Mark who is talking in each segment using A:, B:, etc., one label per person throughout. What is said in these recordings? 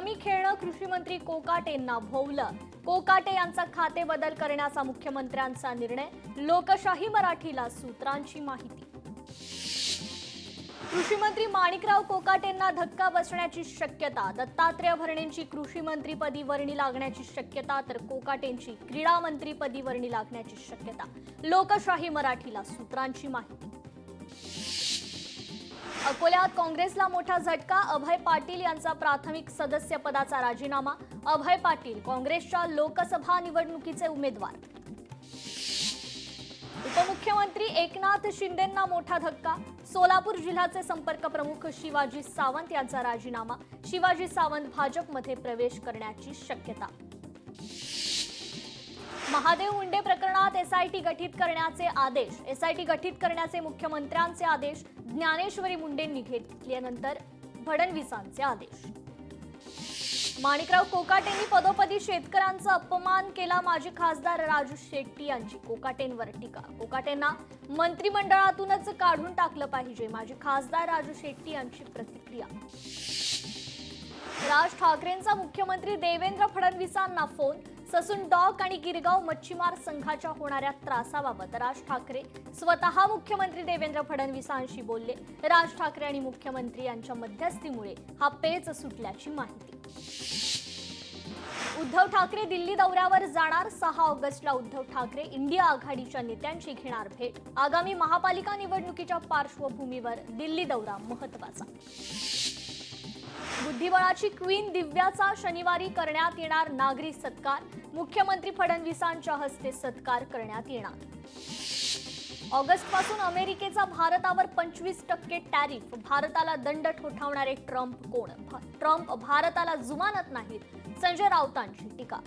A: Rummy खेळणं कृषी मंत्री कोकाटेंना भोवलं. कोकाटे यांचा खाते बदल करण्याचा मुख्यमंत्र्यांचा निर्णय. लोकशाही मराठीला सूत्रांची माहिती. कृषी मंत्री माणिकराव कोकाटेंना धक्का बसण्याची शक्यता. दत्तात्रय भरणेंची कृषी मंत्रीपदी वर्णी लागण्याची शक्यता तर कोकाटेंची क्रीडा मंत्रीपदी वर्णी लागण्याची शक्यता. लोकशाही मराठीला सूत्रांची माहिती. अकोल्यात काँग्रेसला मोठा झटका. अभय पाटील यांचा प्राथमिक सदस्य पदाचा राजीनामा. अभय पाटील काँग्रेसच्या लोकसभा निवडणुकीचे उमेदवार. उपमुख्यमंत्री एकनाथ शिंदेंना मोठा धक्का. सोलापूर जिल्ह्याचे संपर्क प्रमुख शिवाजी सावंत यांचा राजीनामा. शिवाजी सावंत भाजपमध्ये प्रवेश करण्याची शक्यता. महादेव मुंडे प्रकरणात एसआयटी गठीत करण्याचे आदेश. एसआयटी गठीत करण्याचे मुख्यमंत्र्यांचे आदेश. ज्ञानेश्वरी मुंडेंनी घेतल्यानंतर फडणवीसांचे आदेश. माणिकराव कोकाटेंनी पदोपदी शेतकऱ्यांचा अपमान केला. माजी खासदार राजू शेट्टी यांची कोकाटेंवर टीका. कोकाटेंना मंत्रिमंडळातूनच काढून टाकलं पाहिजे. माजी खासदार राजू शेट्टी यांची प्रतिक्रिया. राज ठाकरेंचा मुख्यमंत्री देवेंद्र फडणवीसांना फोन. ससून डॉक आणि गिरगाव मच्छीमार संघाच्या होणाऱ्या त्रासाबाबत राज ठाकरे स्वतः मुख्यमंत्री देवेंद्र फडणवीसांशी बोलले. राज ठाकरे आणि मुख्यमंत्री यांच्या मध्यस्थीमुळे हा पेच सुटल्याची माहिती. उद्धव ठाकरे दिल्ली दौऱ्यावर जाणार. 6 ऑगस्टला उद्धव ठाकरे इंडिया आघाडीच्या नेत्यांची घेणार भेट. आगामी महापालिका निवडणुकीच्या पार्श्वभूमीवर दिल्ली दौरा महत्त्वाचा. बुद्धिबळाची क्वीन दिव्याचा शनिवारी करण्यात येणार नागरी सत्कार. मुख्यमंत्री फडणवीसांच्या हस्ते सत्कार करण्यात येणार. ऑगस्टपासून अमेरिकेचा भारतावर 25% टॅरिफ. भारताला दंड ठोठावणारे ट्रम्प कोण? ट्रम्प भारताला जुमानत नाहीत. संजय राऊतांची टीका.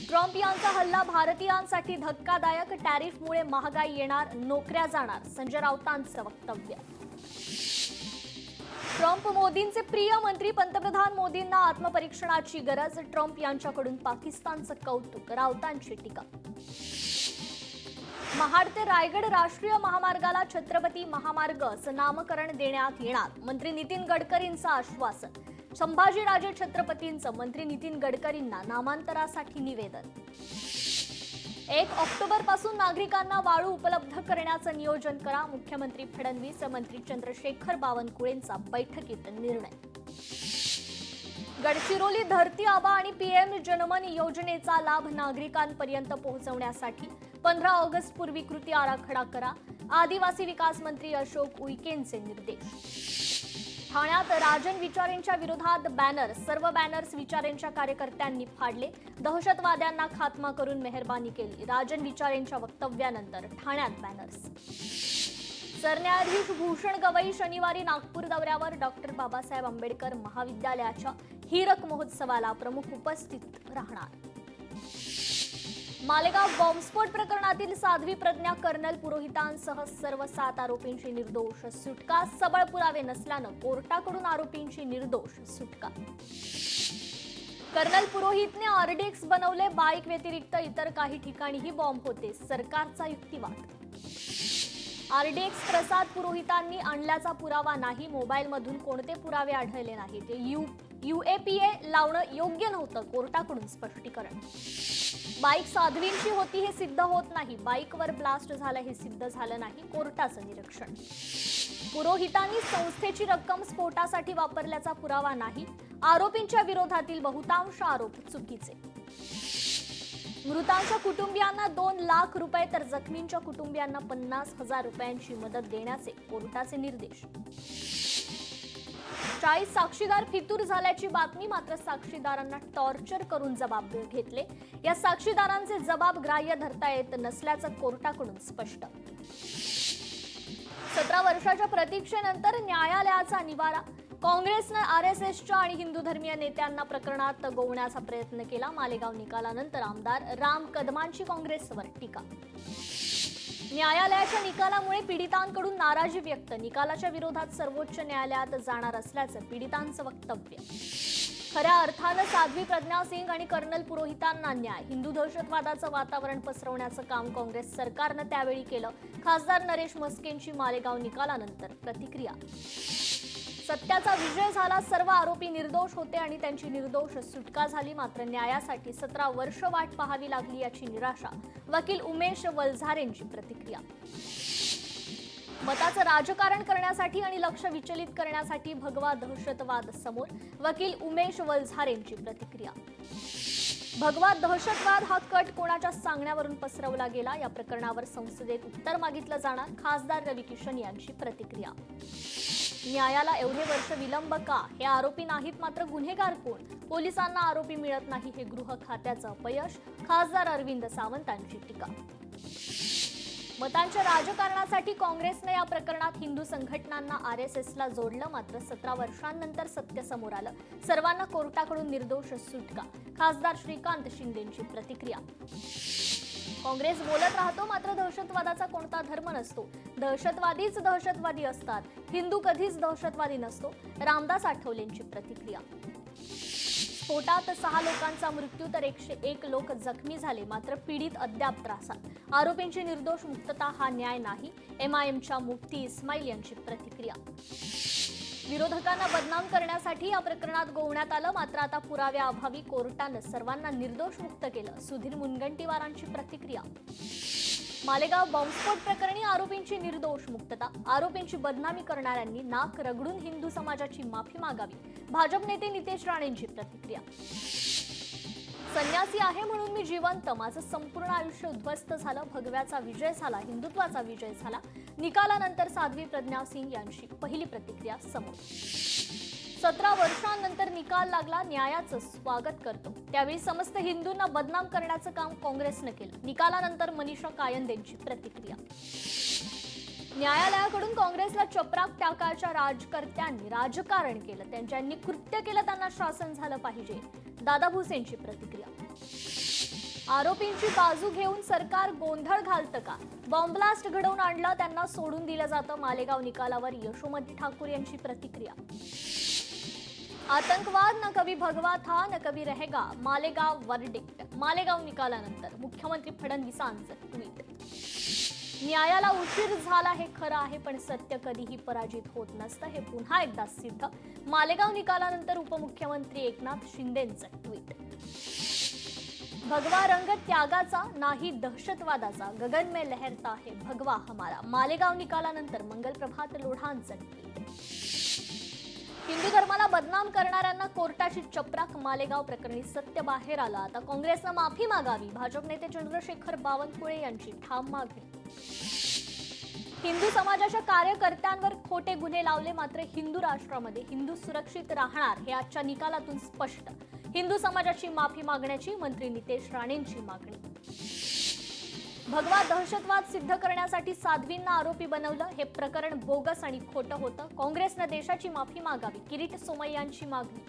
A: ट्रम्प यांचा हल्ला भारतीयांसाठी धक्कादायक. टॅरिफमुळे महागाई येणार, नोकऱ्या जाणार. संजय राऊतांचं वक्तव्य. ट्रम्प मोदींचे प्रिय मंत्री. पंतप्रधान मोदींना आत्मपरीक्षणाची गरज. ट्रम्प यांच्याकडून पाकिस्तानचं कौतुक. राऊतांची टीका. महाड ते रायगड राष्ट्रीय महामार्गाला छत्रपती महामार्ग असं नामकरण देण्यात येणार. मंत्री नितीन गडकरींचं आश्वासन. संभाजीराजे छत्रपतींचं मंत्री नितीन गडकरींना नामांतरासाठी निवेदन. 1 ऑक्टोबर पासून नागरिकांना वाळू उपलब्ध करण्याचं नियोजन करा. मुख्यमंत्री फडणवीस. मंत्री चंद्रशेखर बावनकुळेंचा बैठकीत निर्णय. गडचिरोली धरती आबा आणि पीएम जनमन योजनेचा लाभ नागरिकांपर्यंत पोहोचवण्यासाठी 15 ऑगस्ट पूर्वी कृती आराखडा करा. आदिवासी विकास मंत्री अशोक उईकेंचे निर्देश. ठाण्यात राजन विचारेंच्या विरोधात बॅनर. सर्व बॅनर्स विचारेंच्या कार्यकर्त्यांनी फाडले. दहशतवाद्यांना खात्मा करून मेहरबानी केली. राजन विचारेंच्या वक्तव्यानंतर ठाण्यात बॅनर्स. सरन्यायाधीश भूषण गवई शनिवारी नागपूर दौऱ्यावर. डॉक्टर बाबासाहेब आंबेडकर महाविद्यालयाच्या हीरक महोत्सवाला प्रमुख उपस्थित राहणार. मालेगाव बॉम्बस्फोट प्रकरणातील साध्वी प्रज्ञा कर्नल पुरोहितांसह सर्व 7 आरोपींची निर्दोष सुटका. सबळ पुरावे नसल्यानं कोर्टाकडून आरोपींची निर्दोष सुटका. कर्नल पुरोहितने आरडीएक्स बनवले. बाईक व्यतिरिक्त इतर काही ठिकाणीही बॉम्ब होते. सरकारचा युक्तिवाद. आरडीएक्स प्रसाद पुरोहितांनी आणल्याचा पुरावा नाही. मोबाईलमधून कोणते पुरावे आढळले नाहीत. UAPA लावणं योग्य नव्हतं. कोर्टाकडून स्पष्टीकरण. बाईक साध्वींची होती हे सिद्ध होत नाही. बाईकवर ब्लास्ट झालं हे सिद्ध झालं नाही. कोर्टाचं निरीक्षण. पुरोहितांनी संस्थेची रक्कम स्फोटासाठी वापरल्याचा पुरावा नाही. आरोपींच्या विरोधातील बहुतांश आरोप चुकीचे. मृतांच्या कुटुंबियांना 2 लाख रुपये तर जखमींच्या कुटुंबियांना 50,000 रुपयांची मदत देण्याचे कोर्टाचे निर्देश. 40 साक्षीदार फितूर झाल्याची बातमी. मात्र साक्षीदारांना टॉर्चर करून जबाब घेतले. या साक्षीदारांचे जबाब ग्राह्य धरता येत नसल्याचं कोर्टाकडून स्पष्ट. 17 वर्षाच्या प्रतीक्षेनंतर न्यायालयाचा निवारा. काँग्रेसनं आरएसएसच्या आणि हिंदू धर्मीय नेत्यांना प्रकरणात गोवण्याचा प्रयत्न केला. मालेगाव निकालानंतर आमदार राम कदमांची काँग्रेसवर टीका. न्यायालयाच्या निकालामुळे पीडितांकडून नाराजी व्यक्त. निकालाच्या विरोधात सर्वोच्च न्यायालयात जाणार असल्याचं पीडितांचं वक्तव्य. खऱ्या अर्थानं साध्वी प्रज्ञा सिंग आणि कर्नल पुरोहितांना न्याय. हिंदू दहशतवादाचं वातावरण पसरवण्याचं काम काँग्रेस सरकारनं त्यावेळी केलं. खासदार नरेश म्हस्केंची मालेगाव निकालानंतर प्रतिक्रिया. सत्याचा विजय झाला, सर्व आरोपी निर्दोष होते आणि त्यांची निर्दोष सुटका झाली. मात्र न्यायासाठी 17 वर्ष वाट पाहावी लागली याची निराशा. वकील उमेश वलझारेंची प्रतिक्रिया. मताचं राजकारण करण्यासाठी आणि लक्ष विचलित करण्यासाठी भगवा दहशतवाद समोर. वकील उमेश वलझारेंची प्रतिक्रिया. भगवा दहशतवाद हा कट कोणाच्या सांगण्यावरून पसरवला गेला, या प्रकरणावर संसदेत उत्तर मागितलं जाणार. खासदार रवी किशन यांची प्रतिक्रिया. न्यायाला एवढे वर्ष विलंब का? हे आरोपी नाहीत मात्र गुन्हेगार कोण? पोलिसांना आरोपी मिळत नाही हे गृह खात्याचं अपयश. खासदार अरविंद सावंतांची टीका. मतांच्या राजकारणासाठी काँग्रेसने या प्रकरणात हिंदू संघटनांना आरएसएसला जोडलं. मात्र 17 वर्षांनंतर सत्य समोर आलं. सर्वांना कोर्टाकडून निर्दोष सुटका. खासदार श्रीकांत शिंदेंची प्रतिक्रिया. काँग्रेस बोलत राहतो मात्र दहशतवादाचा कोणता धर्म नसतो. दहशतवादीच दहशतवादी असतात. हिंदू कधीच दहशतवादी नसतो. रामदास आठवलेंची प्रतिक्रिया. स्फोटात 6 लोकांचा मृत्यू तर 101 लोक जखमी झाले. मात्र पीडित अद्याप त्रासात. आरोपींची निर्दोष मुक्तता हा न्याय नाही. एमआयएमच्या मुफ्ती इस्माईल यांची प्रतिक्रिया. विरोधकांना बदनाम करण्यासाठी या प्रकरणात गोवण्यात आलं. मात्र आता पुराव्याअभावी कोर्टानं सर्वांना निर्दोष मुक्त केलं. सुधीर मुनगंटीवारांची प्रतिक्रिया. मालेगाव बॉम्बस्फोट प्रकरणी आरोपींची निर्दोष मुक्तता. आरोपींची बदनामी करणाऱ्यांनी नाक रगडून हिंदू समाजाची माफी मागावी. भाजप नेते नितेश राणेंची प्रतिक्रिया. संन्यासी आहे म्हणून मी जिवंत. माझं संपूर्ण आयुष्य उद्ध्वस्त झालं. भगव्याचा विजय झाला, हिंदुत्वाचा विजय झाला. निकालानंतर साध्वी प्रज्ञा सिंग यांची पहिली प्रतिक्रिया समोर. 17 वर्षांनंतर निकाल लागला, न्यायाचं स्वागत करतो. त्यावेळी समस्त हिंदूंना बदनाम करण्याचं काम काँग्रेसनं केलं. निकालानंतर मनीषा कायंदेंची प्रतिक्रिया. न्यायालयाकडून काँग्रेसला चपराक टाकायच्या राजकर्त्यांनी राजकारण केलं. त्यांनी कृत्य केलं, त्यांना शासन झालं पाहिजे. दादा भुसेंची प्रतिक्रिया. आरोपींची बाजू घेऊन सरकार गोंधळ घालतं का? बॉम्बलास्ट घडवून आणलं, त्यांना सोडून दिलं जातं. मालेगाव निकालावर यशोमती ठाकूर यांची प्रतिक्रिया. आतंकवाद न कभी भगवा था न कभी रहेगा. मालेगाव वर्डिक्ट. मालेगाव निकालानंतर मुख्यमंत्री फडणवीसांचं ट्विट. न्यायाला उशीर झाला हे खरं आहे, पण सत्य कधीही पराजित होत नसतं हे पुन्हा एकदा सिद्ध. मालेगाव निकालानंतर उपमुख्यमंत्री एकनाथ शिंदेंचं ट्विट. भगवा रंग त्यागाचा नाही दहशतवादाचा. गगन में लहरता है भगवा हमारा. मालेगाव निकालानंतर मंगलप्रभात लोढांचं ट्विट. हिंदू धर्माला बदनाम करणाऱ्यांना कोर्टाची चपराक. मालेगाव प्रकरणी सत्य बाहेर आलं. आता काँग्रेसनं माफी मागावी. भाजप नेते चंद्रशेखर बावनकुळे यांची ठाम मागणी. हिंदू समाजाच्या कार्यकर्त्यांवर खोटे गुन्हे लावले, मात्र हिंदू राष्ट्रामध्ये हिंदू सुरक्षित राहणार हे आजच्या निकालातून स्पष्ट. हिंदू समाजाची माफी मागण्याची मंत्री नितेश राणेंची मागणी. भगवा दहशतवाद सिद्ध करण्यासाठी साध्वींना आरोपी बनवलं. हे प्रकरण बोगस आणि खोटं होतं. काँग्रेसनं देशाची माफी मागावी. किरीट सोमय्यांची मागणी.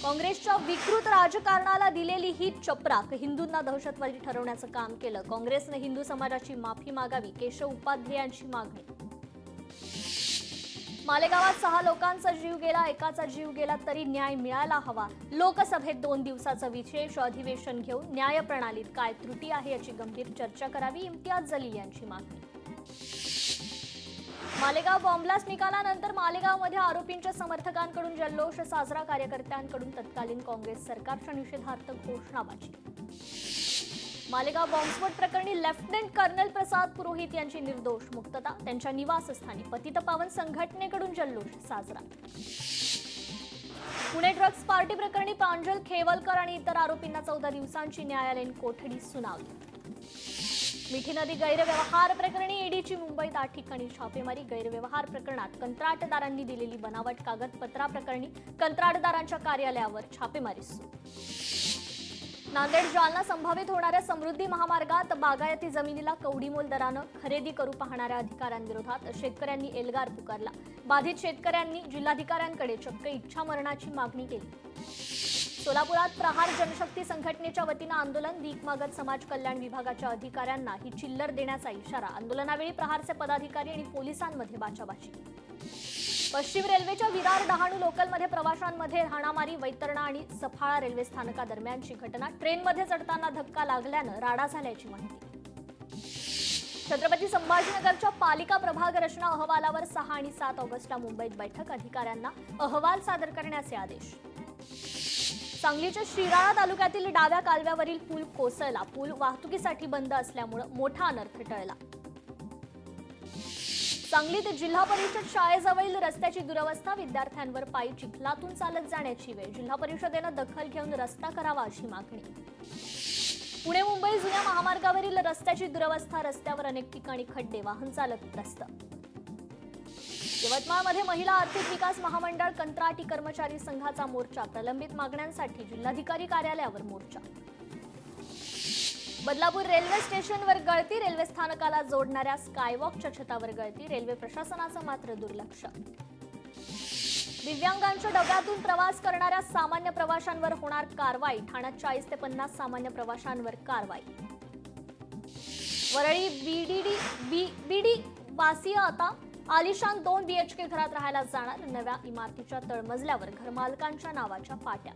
A: काँग्रेसच्या विकृत राजकारणाला दिलेली ही चपराक हिंदूंना दहशतवादी ठरवण्याचं काम केलं. काँग्रेसनं हिंदू समाजाची माफी मागावी. केशव उपाध्यायांची मागणी. मालेगावात 6 लोकांचा जीव गेला, एकाचा जीव गेला तरी न्याय मिळायला हवा. लोकसभेत 2 दिवसाचं विशेष अधिवेशन घेऊन न्याय प्रणालीत काय त्रुटी आहे याची गंभीर चर्चा करावी. इम्तियाज जलील यांची मागणी. मालेगाव बॉम्बलास्ट निकालानंतर मालेगावमध्ये आरोपींच्या समर्थकांकडून जल्लोष साजरा. कार्यकर्त्यांकडून तत्कालीन काँग्रेस सरकारच्या निषेधार्थ घोषणाबाजी. मालेगाव बॉम्बस्फोट प्रकरणी लेफ्टनंट कर्नल प्रसाद पुरोहित यांची निर्दोष मुक्तता. त्यांच्या निवासस्थानी पतितपावन संघटनेकडून जल्लोष साजरा. पुणे ड्रग्ज पार्टी प्रकरणी प्रांजल खेवलकर आणि इतर आरोपींना 14 दिवसांची न्यायालयीन कोठडी सुनावली. मिठी नदी गैरव्यवहार प्रकरणी ईडीची मुंबईत 8 ठिकाणी छापेमारी. गैरव्यवहार प्रकरणात कंत्राटदारांनी दिलेली बनावट कागदपत्राप्रकरणी कंत्राटदारांच्या कार्यालयावर छापेमारी सुरू. नांदेड जालना संभावित होणाऱ्या समृद्धी महामार्गात बागायती जमिनीला कवडीमोल दरानं खरेदी करू पाहणाऱ्या अधिकाऱ्यांविरोधात शेतकऱ्यांनी एल्गार पुकारला. बाधित शेतकऱ्यांनी जिल्हाधिकाऱ्यांकडे चक्क इच्छामरणाची मागणी केली. सोलापुरात प्रहार जनशक्ती संघटनेच्या वतीनं आंदोलन. भीक मागत समाज कल्याण विभागाच्या अधिकाऱ्यांना ही चिल्लर देण्याचा इशारा. आंदोलनावेळी प्रहारचे पदाधिकारी आणि पोलिसांमध्ये बाचाबाची. पश्चिम रेल्वेच्या विरार डहाणू लोकलमध्ये प्रवाशांमध्ये हाणामारी. वैतरणा आणि सफाळा रेल्वे स्थानकादरम्यानची घटना. ट्रेनमध्ये चढताना धक्का लागल्यानं राडा झाल्याची माहिती. छत्रपती संभाजीनगरच्या पालिका प्रभाग रचना अहवालावर 6 आणि 7 ऑगस्टला मुंबईत बैठक, अधिकाऱ्यांना अहवाल सादर करण्याचे आदेश. सांगलीच्या शिराळा तालुक्यातील डाव्या कालव्यावरील पूल कोसळला. पूल वाहतुकीसाठी बंद असल्यामुळे मोठा अनर्थ टळला. सांगलीत जिल्हा परिषद शाळेजवळील रस्त्याची दुरवस्था, विद्यार्थ्यांवर पायी चिखलातून चालत जाण्याची वेळ. जिल्हा परिषदेनं दखल घेऊन रस्ता करावा अशी मागणी. पुणे मुंबई जुन्या महामार्गावरील रस्त्याची दुरवस्था, रस्त्यावर अनेक ठिकाणी खड्डे, वाहन चालक त्रस्त. यवतमाळमध्ये महिला आर्थिक विकास महामंडळ कंत्राटी कर्मचारी संघाचा मोर्चा, प्रलंबित मागण्यांसाठी जिल्हाधिकारी कार्यालयावर मोर्चा. बदलापूर रेल्वे स्टेशनवर गळती, रेल्वे स्थानकाला जोडणाऱ्या स्कायवॉकच्या छतावर गळती, रेल्वे प्रशासनाचं मात्र दुर्लक्ष. दिव्यांगांच्या डब्यातून प्रवास करणाऱ्या सामान्य प्रवाशांवर होणार कारवाई, ठाण्यात 40 ते 50 सामान्य प्रवाशांवर कारवाई. वरळी बीडी वासीय आता आलिशान 2 BHK घरात राहायला जाणार. नव्या इमारतीच्या तळमजल्यावर घरमालकांच्या नावाच्या पाट्या.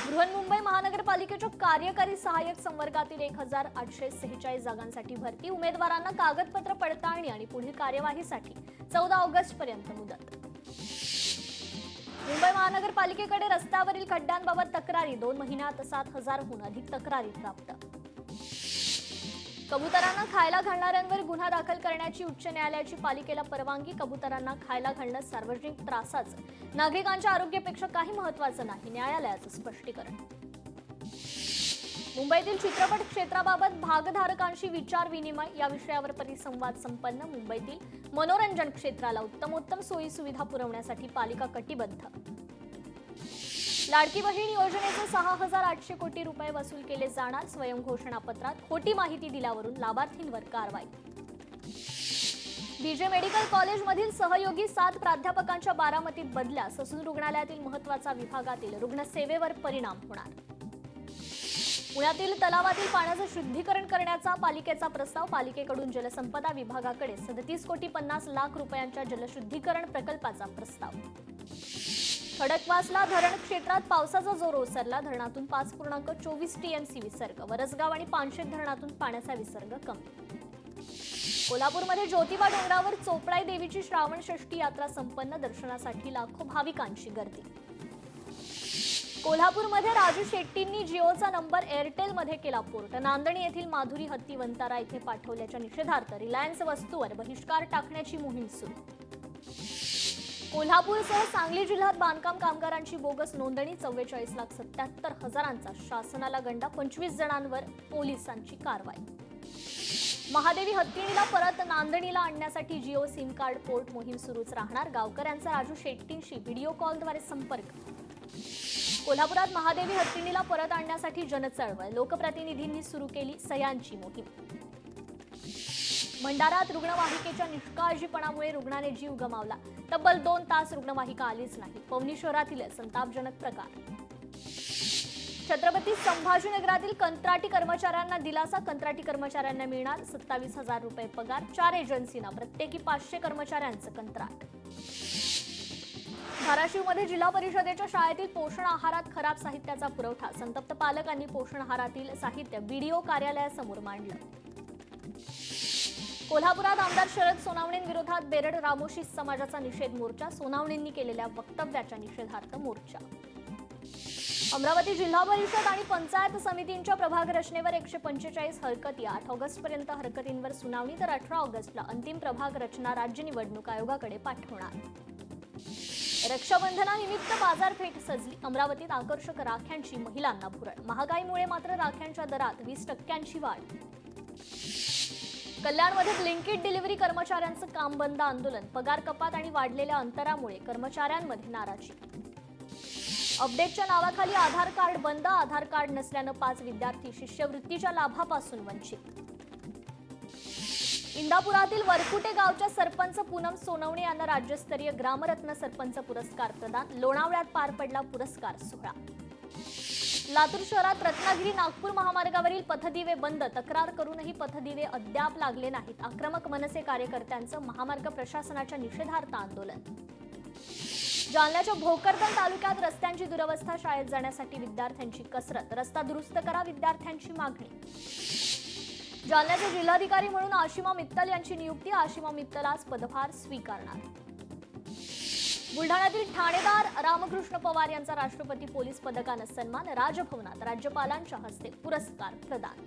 A: बृहन्मुंबई महानगरपालिकेच्या कार्यकारी सहाय्यक संवर्गातील 1846 जागांसाठी भरती, उमेदवारांना कागदपत्र पडताळणी आणि पुढील कार्यवाहीसाठी 14 ऑगस्ट पर्यंत मुदत. मुंबई महानगरपालिकेकडे रस्त्यावरील खड्ड्यांबाबत तक्रारी, 2 महिन्यात 7,000हून अधिक तक्रारी प्राप्त. कबुतरांना खायला घालणाऱ्यांवर गुन्हा दाखल करण्याची उच्च न्यायालयाची पालिकेला परवानगी. कबुतरांना खायला घालणं सार्वजनिक त्रासाचं, नागरिकांच्या आरोग्यापेक्षा काही महत्त्वाचं नाही, न्यायालयाचं स्पष्टीकरण. मुंबईतील चित्रपट क्षेत्राबाबत भागधारकांशी विचार विनिमय, या विषयावर परिसंवाद संपन्न. मुंबईतील मनोरंजन क्षेत्राला उत्तमोत्तम सोयी सुविधा पुरवण्यासाठी पालिका कटिबद्ध. लाडकी बहीण योजनेचे 6,800 कोटी रुपये वसूल केले जाणार. स्वयंघोषणापत्रात खोटी माहिती दिल्यावरून लाभार्थींवर कारवाई. बीजे मेडिकल कॉलेजमधील सहयोगी 7 प्राध्यापकांच्या बारामतीत बदल्या, ससून रुग्णालयातील महत्त्वाचा विभागातील रुग्णसेवेवर परिणाम होणार. पुण्यातील तलावातील पाण्याचं शुद्धीकरण करण्याचा पालिकेचा प्रस्ताव, पालिकेकडून जलसंपदा विभागाकडे 37,50,00,000 रुपयांच्या जलशुद्धीकरण प्रकल्पाचा प्रस्ताव. खडकवासला धरण क्षेत्रात पावसाचा जोर ओसरला, धरणातून 5.24 TMC विसर्ग. वरसगाव आणि पानशेत धरणातून पाण्याचा विसर्ग कमी. कोल्हापूरमध्ये ज्योतिबा डोंगरावर चोपडाई देवीची श्रावण षष्ठी यात्रा संपन्न, दर्शनासाठी लाखो भाविकांची गर्दी. कोल्हापूरमध्ये राजू शेट्टींनी जिओचा नंबर एअरटेलमध्ये केला पोर्ट. नांदणी येथील माधुरी हत्ती वंतारा येथे पाठवल्याच्या निषेधार्थ रिलायन्स वस्तूवर बहिष्कार टाकण्याची मोहीम सुरू. कोल्हापूरसह सांगली जिल्ह्यात बांधकाम कामगारांची बोगस नोंदणी, 44,77,000 शासनाला गंडा, 25 जणांवर पोलिसांची कारवाई. महादेवी हत्तीणीला परत नांदणीला आणण्यासाठी जिओ सिम कार्ड पोर्ट मोहीम सुरूच राहणार. गावकऱ्यांचा राजू शेट्टींशी व्हिडिओ कॉलद्वारे संपर्क. कोल्हापुरात महादेवी हत्तीणीला परत आणण्यासाठी जनचळवळ, लोकप्रतिनिधींनी सुरू केली सह्यांची मोहीम. भंडारात रुग्णवाहिकेच्या निष्काळजीपणामुळे रुग्णाने जीव गमावला, तब्बल 2 तास रुग्णवाहिका आलीच नाही. पवनी शहरातील संतापजनक प्रकार. छत्रपती संभाजीनगरातील कंत्राटी कर्मचाऱ्यांना दिलासा, कंत्राटी कर्मचाऱ्यांना मिळणार 27,000 रुपये पगार. 4 एजन्सींना प्रत्येकी 500 कर्मचाऱ्यांचं कंत्राट. धाराशिवमध्ये जिल्हा परिषदेच्या शाळेतील पोषण आहारात खराब साहित्याचा पुरवठा, संतप्त पालकांनी पोषण आहारातील साहित्य बीडीओ कार्यालयासमोर मांडलं. कोल्हापुरात आमदार शरद सोनावणेंविरोधात बेरड रामोशी समाजाचा निषेध मोर्चा, सोनावणेंनी केलेल्या वक्तव्याच्या निषेधार्थ मोर्चा. अमरावती जिल्हा परिषद आणि पंचायत समितींच्या प्रभाग रचनेवर 145 हरकती, 8 ऑगस्टपर्यंत हरकतींवर सुनावणी, तर 18 ऑगस्टला अंतिम प्रभाग रचना राज्य निवडणूक आयोगाकडे पाठवणार. रक्षाबंधनानिमित्त बाजारपेठ सजली, अमरावतीत आकर्षक राख्यांची महिलांना भुरळ, महागाईमुळे मात्र राख्यांच्या दरात 20% वाढ. कल्याणमध्ये ब्लिंकिट डिलिव्हरी कर्मचाऱ्यांचं काम बंद आंदोलन, पगार कपात आणि वाढलेल्या अंतरामुळे कर्मचाऱ्यांमध्ये नाराजी. अपडेटच्या नावाखाली आधार कार्ड बंद, आधार कार्ड नसल्यानं 5 विद्यार्थी शिष्यवृत्तीच्या लाभापासून वंचित. इंदापुरातील वरकुटे गावच्या सरपंच पूनम सोनवणे यांना राज्यस्तरीय ग्रामरत्न सरपंच पुरस्कार प्रदान, लोणावळ्यात पार पडला पुरस्कार सोहळा. लातूर शहरात रत्नागिरी नागपूर महामार्गावरील पथदिवे बंद, तक्रार करूनही पथदिवे अद्याप लागले नाहीत. आक्रमक मनसे कार्यकर्त्यांचं महामार्ग प्रशासनाच्या निषेधार्थ आंदोलन. जालन्याच्या भोकरदन तालुक्यात रस्त्यांची दुरवस्था, शाळेत जाण्यासाठी विद्यार्थ्यांची कसरत, रस्ता दुरुस्त करा विद्यार्थ्यांची मागणी. जालन्याचे जिल्हाधिकारी म्हणून आशिमा मित्तल यांची नियुक्ती, आशिमा मित्तल आज पदभार स्वीकारणार. बुलढाण्यातील ठाणेदार रामकृष्ण पवार यांचा राष्ट्रपती पोलीस पदकानं सन्मान, राजभवनात राज्यपालांच्या हस्ते पुरस्कार प्रदान.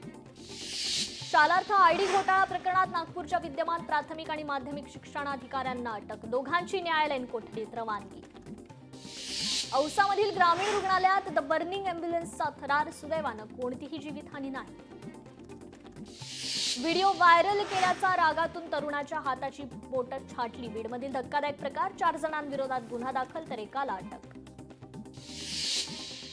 A: शालार्थ आयडी घोटाळा प्रकरणात नागपूरच्या विद्यमान प्राथमिक आणि माध्यमिक शिक्षणाधिकाऱ्यांना अटक, दोघांची न्यायालयीन कोठडीत रवानगी. औसामधील ग्रामीण रुग्णालयात द बर्निंग अँब्युलन्सचा थरार, सुदैवानं कोणतीही जीवितहानी नाही. व्हिडिओ व्हायरल केल्याचा रागातून तरुणाच्या हाताची बोटं छाटली, बीडमधील धक्कादायक प्रकार, 4 जणांविरोधात गुन्हा दाखल तर एकाला अटक.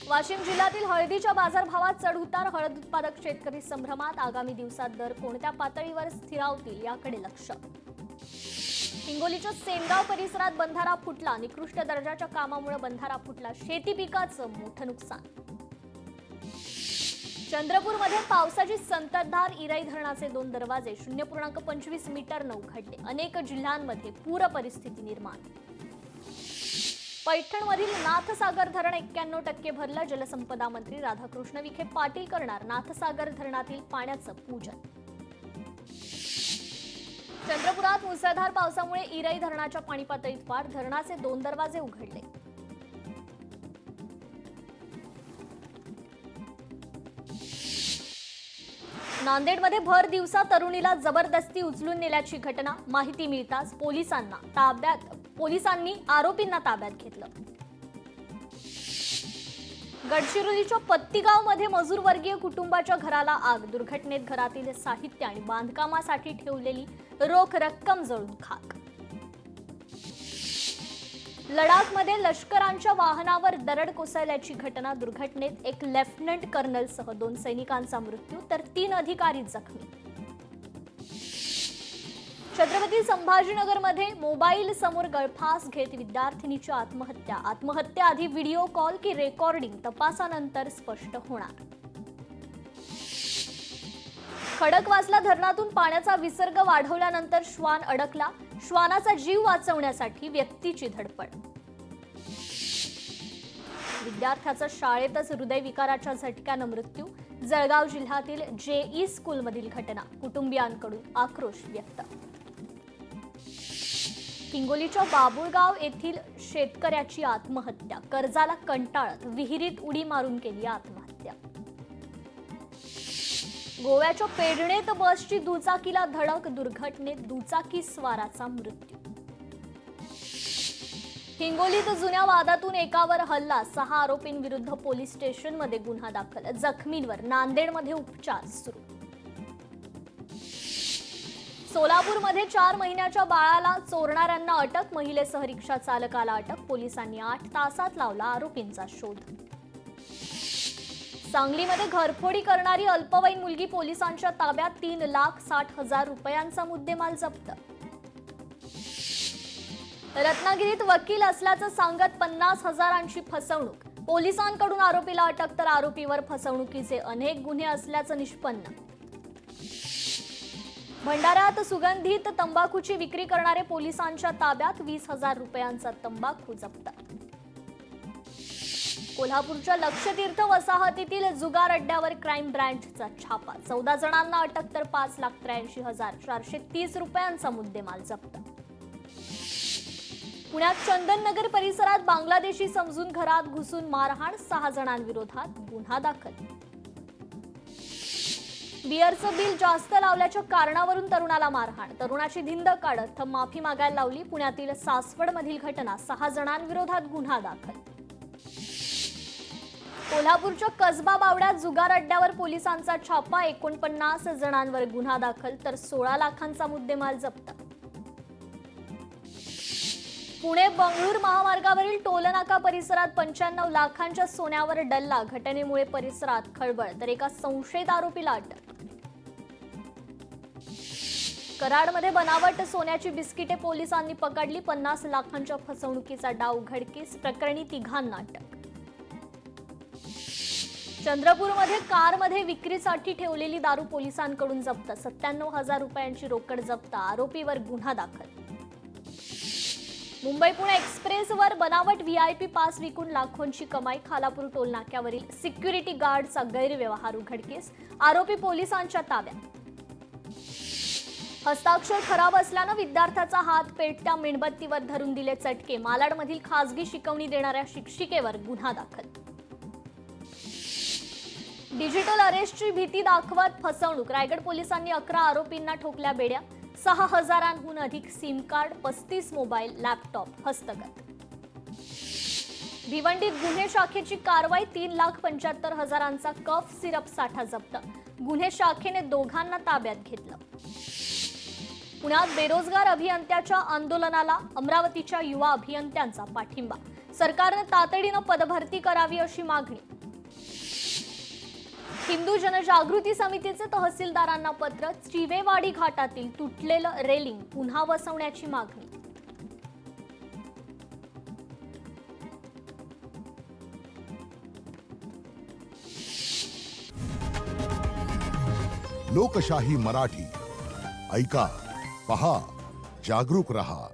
A: वाशिम जिल्ह्यातील हळदीच्या बाजारभावात चढउतार, हळद उत्पादक शेतकरी संभ्रमात, आगामी दिवसात दर कोणत्या पातळीवर स्थिरावतील याकडे लक्ष. हिंगोलीच्या सेनगाव परिसरात बंधारा फुटला, निकृष्ट दर्जाच्या कामामुळे बंधारा फुटला, शेती पिकाचं मोठं नुकसान. चंद्रपूरमध्ये पावसाची संततधार, इराई धरणाचे 2 दरवाजे 0.25 मीटरनं उघडले, अनेक जिल्ह्यांमध्ये पूर परिस्थिती निर्माण. पैठणमधील नाथसागर धरण 91% भरलं, जलसंपदा मंत्री राधाकृष्ण विखे पाटील करणार नाथसागर धरणातील पाण्याचं पूजन. चंद्रपुरात मुसळधार पावसामुळे इराई धरणाच्या पाणी पातळीत वाढ, धरणाचे 2 दरवाजे उघडले. नांदेडमध्ये भर दिवसा तरुणीला जबरदस्ती उचलून नेल्याची घटना, माहिती मिळताच पोलिसांनी आरोपींना ताब्यात घेतलं. गडचिरोलीच्या पत्तीगावमध्ये मजूरवर्गीय कुटुंबाच्या घराला आग, दुर्घटनेत घरातील साहित्य आणि बांधकामासाठी ठेवलेली रोख रक्कम जळून खाक. लडाखमध्ये लष्करांच्या वाहनावर दरड कोसळल्याची घटना, दुर्घटनेत एक लेफ्टनंट कर्नलसह 2 सैनिकांचा मृत्यू तर 3 अधिकारी जखमी. छत्रपती संभाजीनगरमध्ये मोबाईल समोर गळफास घेत विद्यार्थिनीची आत्महत्या, आत्महत्याआधी व्हिडिओ कॉल की रेकॉर्डिंग, तपासानंतर स्पष्ट होणार. खडकवासला धरणातून पाण्याचा विसर्ग वाढवल्यानंतर श्वान अडकला, श्वानाचा जीव वाचवण्यासाठी व्यक्तीची धडपड. विद्यार्थ्याचा शाळेतच हृदयविकाराच्या झटक्यानं मृत्यू, जळगाव जिल्ह्यातील JE स्कूलमधील घटना, कुटुंबियांकडून आक्रोश व्यक्त. हिंगोलीच्या बाबुळगाव येथील शेतकऱ्याची आत्महत्या, कर्जाला कंटाळत विहिरीत उडी मारून केली आत्महत्या. गोव्याच्या पेडणेत बसची दुचाकीला धडक, दुर्घटनेत दुचाकी स्वाराचा मृत्यू. हिंगोलीत जुन्या वादातून एकावर हल्ला, 6 आरोपींविरुद्ध पोलीस स्टेशनमध्ये गुन्हा दाखल, जखमींवर नांदेडमध्ये उपचार सुरू. सोलापूरमध्ये 4 महिन्याच्या बाळाला चोरणाऱ्यांना अटक, महिलेसह रिक्षा चालकाला अटक, पोलिसांनी 8 तासात लावला आरोपींचा शोध. सांगलीमध्ये घरफोडी करणारी अल्पवयीन मुलगी पोलिसांच्या ताब्यात, 3,60,000 रुपयांचा मुद्देमाल जप्त. रत्नागिरीत वकील असल्याचं सांगत 50,000ची फसवणूक, पोलिसांकडून आरोपीला अटक तर आरोपीवर फसवणुकीचे अनेक गुन्हे असल्याचं निष्पन्न. भंडाऱ्यात सुगंधित तंबाखूची विक्री करणारे पोलिसांच्या ताब्यात, 20,000 रुपयांचा तंबाखू जप्त. कोल्हापूरच्या लक्षतीर्थ वसाहतीतील जुगार अड्ड्यावर क्राईम ब्रँचचा छापा, 14 जणांना अटक तर 5,83,430 रुपयांचा मुद्देमाल जप्त. पुण्यात चंदननगर परिसरात बांगलादेशी समजून घरात घुसून मारहाण, 6 जणांविरोधात गुन्हा दाखल. बिअरचं बिल जास्त लावल्याच्या कारणावरून तरुणाला मारहाण, तरुणाची धिंद काढत माफी मागायला लावली. पुण्यातील सासवडमधील घटना, 6 जणांविरोधात गुन्हा दाखल. कोल्हापूरच्या कसबा बावड्यात जुगार अड्ड्यावर पोलिसांचा छापा, 49 जणांवर गुन्हा दाखल तर 16 लाखांचा मुद्देमाल जप्त. पुणे बंगळूर महामार्गावरील टोलनाका परिसरात 95 लाखांच्या सोन्यावर डल्ला, घटनेमुळे परिसरात खळबळ तर एका संशयित आरोपीला अटक. कराडमध्ये बनावट सोन्याची बिस्किटे पोलिसांनी पकडली, 50 लाखांच्या फसवणुकीचा डाव उघडकीस, प्रकरणी 3घांना अटक. चंद्रपूरमध्ये कारमध्ये विक्रीसाठी ठेवलेली दारू पोलिसांकडून जप्त, 97,000 रुपयांची रोकड जप्त, आरोपीवर गुन्हा दाखल. मुंबई पुणे एक्सप्रेसवर बनावट व्हीआयपी पास विकून लाखोंची कमाई. खालापूर टोल नाक्यावरील सिक्युरिटी गार्डचा गैरव्यवहार उघडकीस. आरोपी पोलिसांच्या ताब्यात. हस्ताक्षर खराब असल्यानं विद्यार्थ्याचा हात पेटत्या मेणबत्तीवर धरून दिले चटके. मालाडमधील खासगी शिकवणी देणाऱ्या शिक्षिकेवर गुन्हा दाखल. डिजिटल अरेस्टची भीती दाखवत फसवणूक. रायगड पोलिसांनी 11 आरोपींना ठोकल्या बेड्या. 6,000हून अधिक सिम कार्ड, 35 मोबाईल, लॅपटॉप हस्तगत. भिवंडीत गुन्हे शाखेची कारवाई. 3,75,000चा कफ सिरप साठा जप्त. गुन्हे शाखेने दोघांना ताब्यात घेतलं. पुण्यात बेरोजगार अभियंत्याच्या आंदोलनाला अमरावतीच्या युवा अभियंत्यांचा पाठिंबा. सरकारने तातडीनं पदभरती करावी अशी मागणी. हिंदू जनजागृती समितीचे तहसीलदारांना पत्र. चिवेवाडी घाटातील तुटलेलं रेलिंग पुन्हा बसवण्याची मागणी.
B: लोकशाही मराठी ऐका, पहा, जागरूक रहा.